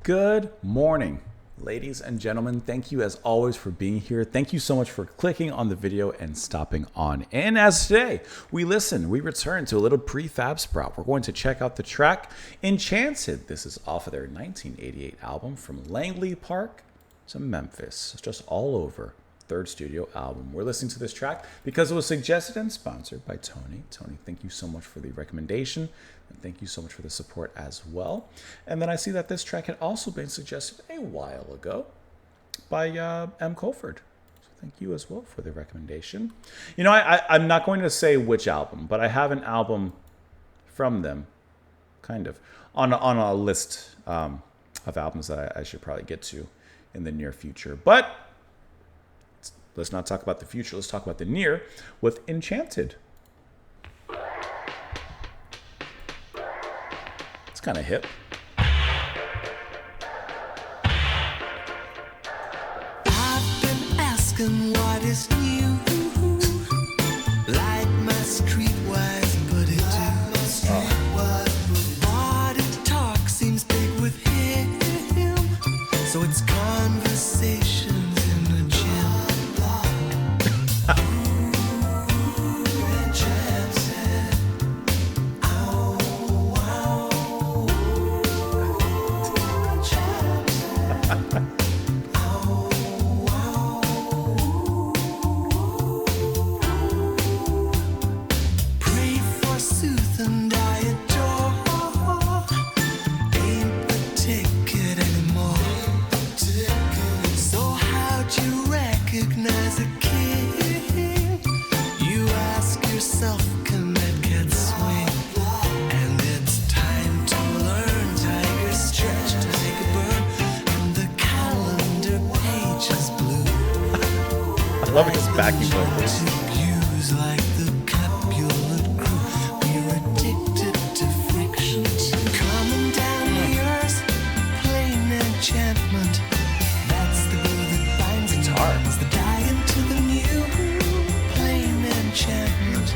Good morning, ladies and gentlemen. Thank you as always for being here. Thank you so much for clicking on the video and stopping on. And as today we return to a little prefab sprout. We're going to check out the track Enchanted. This is off of their 1988 album From Langley Park to Memphis. It's just all over. Third studio album. We're listening to this track because it was suggested and sponsored by Tony. Tony, thank you so much for the recommendation, and thank you so much for the support as well. And then I see that this track had also been suggested a while ago by M. Colford. So thank you as well for the recommendation. You know, I'm not going to say which album, but I have an album from them, kind of, on a list of albums that I should probably get to in the near future. But let's not talk about the future. Let's talk about the near with Enchanted. It's kind of hip. I've been asking what is new. Like my streetwise buddy too. Body talk seems big with him. So it's conversations in the gym. Pray for sooth and I adore. Ain't the ticket anymore. So how'd you recognize a king? You ask yourself, can that cat swing? And it's time to learn. Tiger stretch, tiger burn, and the calendar page is blue. I love his backing vocals. Use like the Capulet crew. We're addicted to friction. Coming down the earth, plain enchantment. That's the glue that binds and binds the die into the new. Plain enchantment.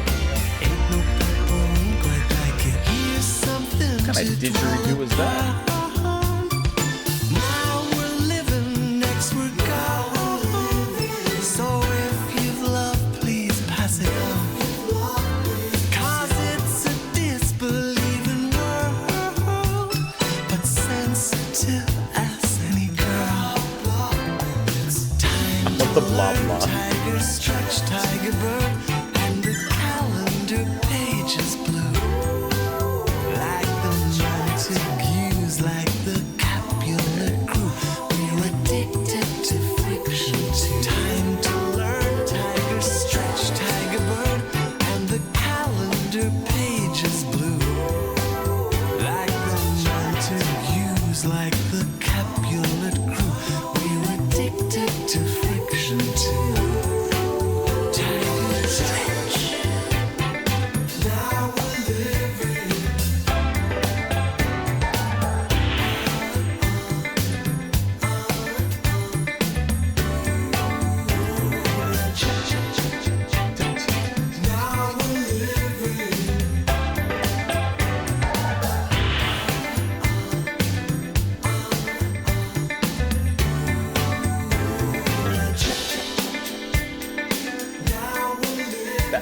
Ain't no purple ink quite like it. Here's something What kind of didgeridoo is that? Now we're living, next we're gone. So if you've loved, please pass it on. 'Cause it's a disbelieving world, but sensitive as any girl. It's time What the blah to blah? tiger stretch, tiger burn, and the calendar page is blue. Like the Montagues, like the Capulet crew, we're addicted to friction too. Time to learn, tiger stretch, tiger burn, and the calendar page is blue. Like the Montagues, like the Capulet crew, we're addicted to friction too. Tiger stretch. Now we're living. Now we're living.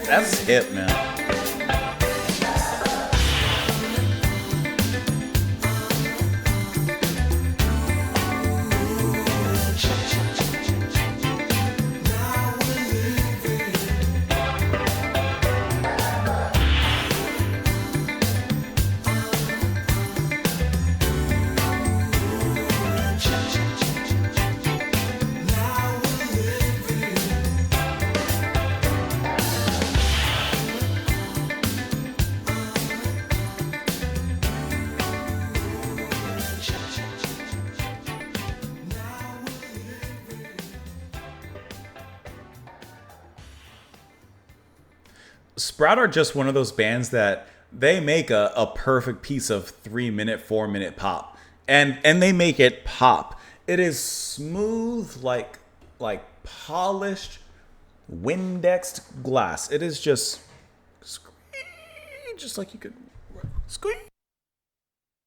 That's hip, man. Sprout are just one of those bands that they make a perfect piece of 3-minute, 4-minute pop, and they make it pop. It is smooth, like polished, Windexed glass. It is just just like you could squeak.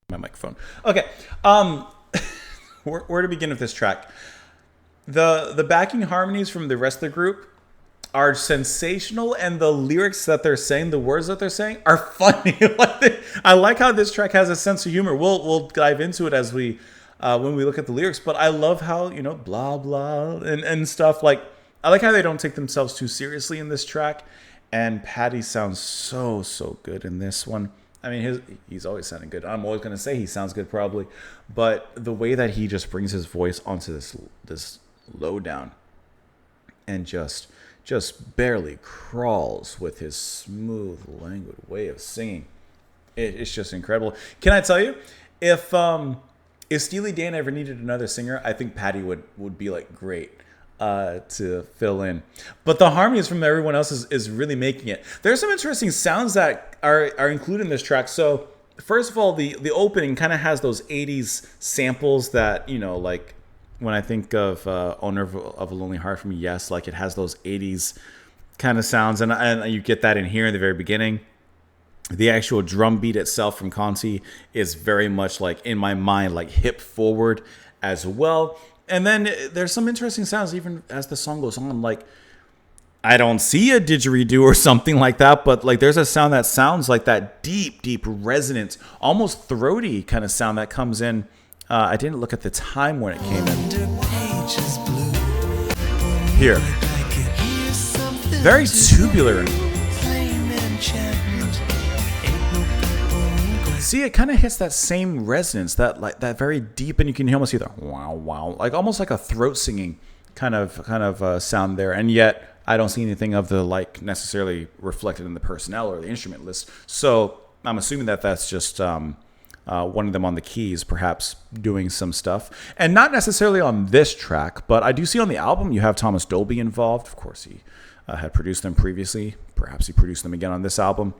My microphone. Okay. where to begin with this track? The backing harmonies from the rest of the group are sensational, and the lyrics that they're saying, the words that they're saying, are funny. I like how this track has a sense of humor. We'll dive into it as we when we look at the lyrics. But I love how, you know, blah blah and stuff. Like, I like how they don't take themselves too seriously in this track. And Patty sounds so good in this one. I mean, he's always sounding good. I'm always gonna say he sounds good, probably, but the way that he just brings his voice onto this lowdown and just barely crawls with his smooth, languid way of singing. It's just incredible. Can I tell you, if Steely Dan ever needed another singer, I think Patty would be like great to fill in. But the harmonies from everyone else is really making it. There's some interesting sounds that are included in this track. So first of all, the opening kind of has those 80s samples that, you know, like, when I think of Owner of a Lonely Heart from Yes, like, it has those 80s kind of sounds, and you get that in here in the very beginning. The actual drum beat itself from Conti is very much, like, in my mind, like, hip forward as well. And then there's some interesting sounds even as the song goes on. Like, I don't see a didgeridoo or something like that, but like, there's a sound that sounds like that deep resonant, almost throaty kind of sound that comes in. I didn't look at the time when it came in. Here. Very tubular. See, it kind of hits that same resonance, that very deep, and you can almost hear the wow, like almost like a throat singing kind of sound there. And yet, I don't see anything of the like necessarily reflected in the personnel or the instrument list. So I'm assuming that that's just one of them on the keys, perhaps doing some stuff. And not necessarily on this track, but I do see on the album you have Thomas Dolby involved. Of course, he had produced them previously. Perhaps he produced them again on this album.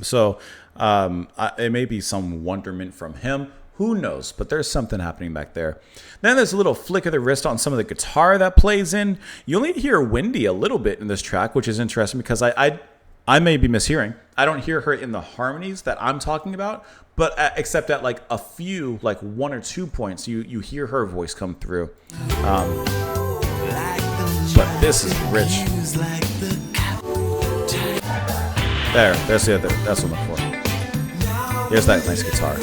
So it may be some wonderment from him. Who knows? But there's something happening back there. Then there's a little flick of the wrist on some of the guitar that plays in. You only hear Wendy a little bit in this track, which is interesting because I may be mishearing. I don't hear her in the harmonies that I'm talking about, but except at like a few, like 1 or 2 points, you hear her voice come through. But this is rich. There's the other. That's what I'm looking for. Here's that nice guitar.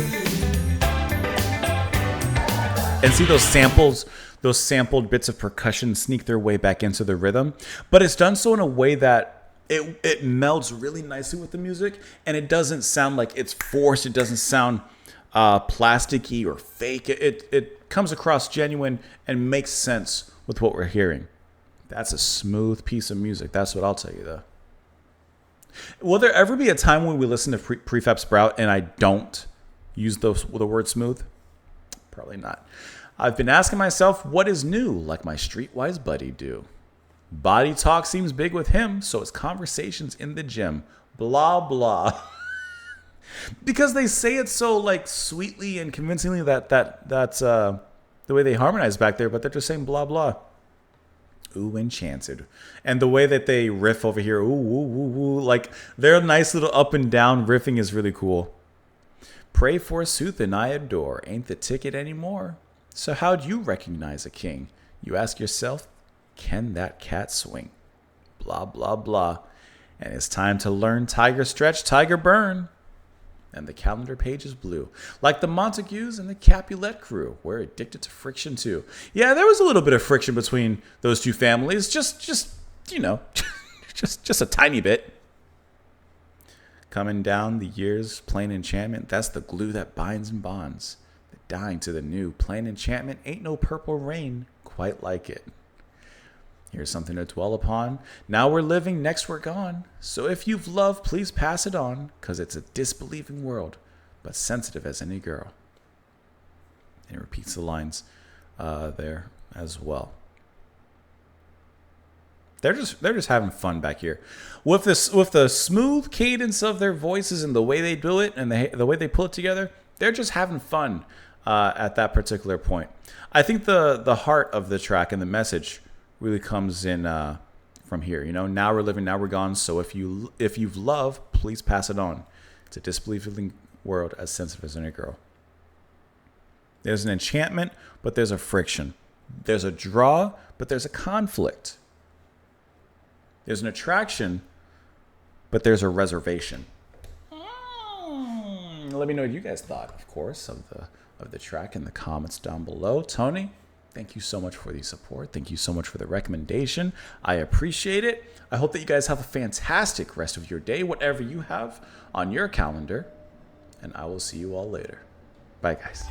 And see those samples, those sampled bits of percussion sneak their way back into the rhythm, but it's done so in a way that it melds really nicely with the music, and it doesn't sound like it's forced. It doesn't sound plasticky or fake. It comes across genuine and makes sense with what we're hearing. That's a smooth piece of music. That's what I'll tell you, though. Will there ever be a time when we listen to Prefab Sprout and I don't use the word smooth? Probably not. I've been asking myself, what is new, like my streetwise buddy do? Body talk seems big with him, so it's conversations in the gym. Blah, blah. Because they say it so like sweetly and convincingly that's the way they harmonize back there, but they're just saying blah, blah. Ooh, Enchanted. And the way that they riff over here, ooh, ooh, ooh, ooh, like their nice little up and down riffing is really cool. Pray forsooth and I adore, ain't the ticket anymore. So how'd you recognize a king? You ask yourself, can that cat swing? Blah, blah, blah. And it's time to learn Tiger Stretch, Tiger Burn. And the calendar page is blue. Like the Montagues and the Capulet crew. We're addicted to friction too. Yeah, there was a little bit of friction between those two families. Just you know, just a tiny bit. Coming down the years, plain enchantment. That's the glue that binds and bonds. The dying to the new. Plain enchantment ain't no purple rain quite like it. Here's something to dwell upon. Now we're living, next we're gone. So if you've loved, please pass it on, 'cause it's a disbelieving world, but sensitive as any girl. And it repeats the lines there as well. They're just having fun back here with the smooth cadence of their voices and the way they do it and the way they pull it together. They're just having fun at that particular point. I think the heart of the track and the message really comes in from here. You know, now we're living, now we're gone. So if you've loved, please pass it on. It's a disbelieving world as sensitive as any girl. There's an enchantment, but there's a friction. There's a draw, but there's a conflict. There's an attraction, but there's a reservation. Let me know what you guys thought, of course, of the track in the comments down below. Tony, thank you so much for the support. Thank you so much for the recommendation. I appreciate it. I hope that you guys have a fantastic rest of your day, whatever you have on your calendar. And I will see you all later. Bye, guys.